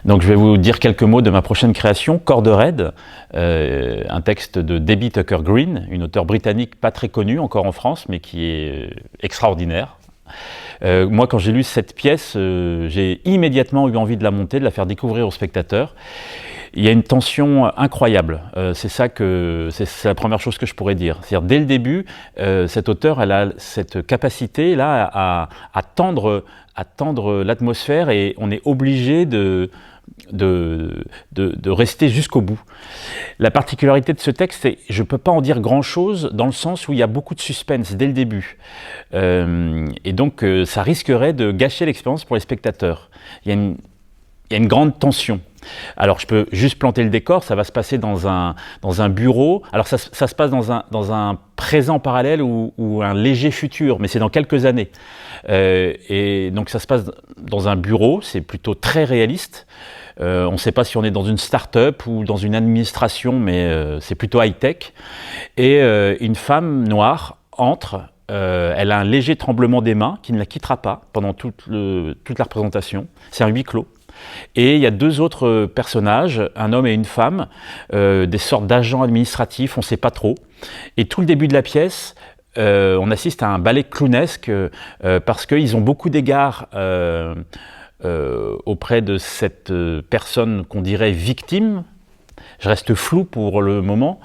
Donc je vais vous dire quelques mots de ma prochaine création, Corde raide, un texte de Debbie Tucker Green, une auteure britannique pas très connue encore en France, mais qui est extraordinaire. Moi, quand j'ai lu cette pièce, j'ai immédiatement eu envie de la monter, de la faire découvrir aux spectateurs. Il y a une tension incroyable, c'est la première chose que je pourrais dire. C'est-à-dire, dès le début, cette auteure, elle a cette capacité-là à tendre l'atmosphère, et on est obligé de rester jusqu'au bout. La particularité de ce texte, c'est que je ne peux pas en dire grand-chose, dans le sens où il y a beaucoup de suspense dès le début. Et donc, ça risquerait de gâcher l'expérience pour les spectateurs. Il y a une grande tension. Alors, je peux juste planter le décor, ça va se passer dans un bureau. Alors, ça se passe dans un présent parallèle ou un léger futur, mais c'est dans quelques années. Et donc, ça se passe dans un bureau, c'est plutôt très réaliste. On ne sait pas si on est dans une start-up ou dans une administration, mais c'est plutôt high-tech. Et une femme noire entre. Elle a un léger tremblement des mains qui ne la quittera pas pendant toute la représentation. C'est un huis clos. Et il y a deux autres personnages, un homme et une femme, des sortes d'agents administratifs, on ne sait pas trop. Et tout le début de la pièce, on assiste à un ballet clownesque parce qu'ils ont beaucoup d'égards auprès de cette personne qu'on dirait victime. Je reste flou pour le moment.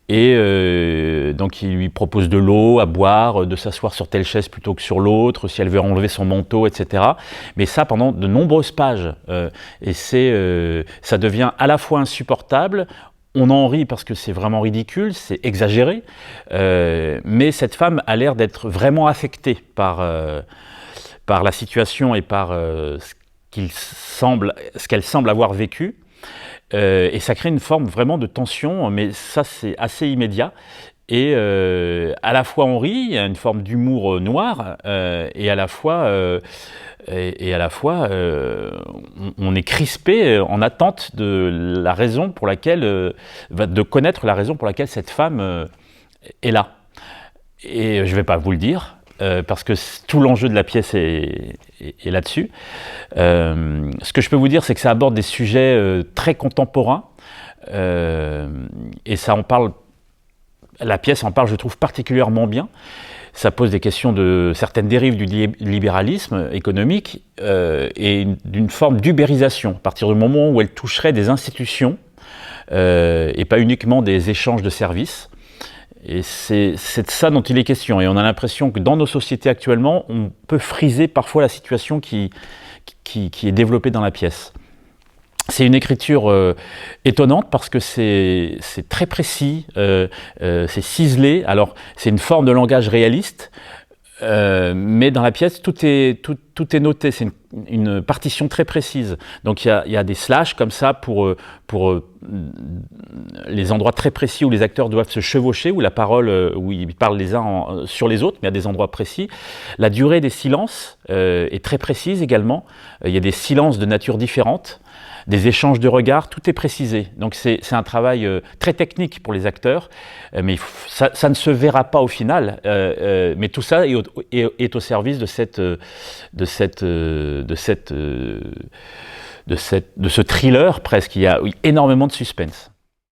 Donc il lui propose de l'eau à boire, de s'asseoir sur telle chaise plutôt que sur l'autre, si elle veut enlever son manteau, etc. Mais ça pendant de nombreuses pages. Et ça devient à la fois insupportable, on en rit parce que c'est vraiment ridicule, c'est exagéré, mais cette femme a l'air d'être vraiment affectée par la situation et par ce qu'elle semble avoir vécu. Et ça crée une forme vraiment de tension, mais ça c'est assez immédiat. Et à la fois on rit, il y a une forme d'humour noir, et à la fois on est crispé en attente de la raison pour laquelle, de connaître la raison pour laquelle cette femme est là. Et je ne vais pas vous le dire. Parce que tout l'enjeu de la pièce est là-dessus. Ce que je peux vous dire, c'est que ça aborde des sujets très contemporains, et ça en parle. La pièce en parle, je trouve, particulièrement bien. Ça pose des questions de certaines dérives du libéralisme économique et d'une forme d'ubérisation, à partir du moment où elle toucherait des institutions et pas uniquement des échanges de services. Et c'est de ça dont il est question. Et on a l'impression que dans nos sociétés actuellement, on peut friser parfois la situation qui est développée dans la pièce. C'est une écriture étonnante parce que c'est très précis, c'est ciselé. Alors, c'est une forme de langage réaliste, mais dans la pièce, tout est noté. C'est une partition très précise. Donc, il y a des slashs comme ça pour les endroits très précis où les acteurs doivent se chevaucher, où la parole, où ils parlent les uns sur les autres, mais à des endroits précis. La durée des silences est très précise également. Il y a des silences de nature différente, des échanges de regards, tout est précisé. Donc c'est un travail très technique pour les acteurs, mais ça ne se verra pas au final. Mais tout ça est au service de ce thriller presque. Il y a énormément de suspense.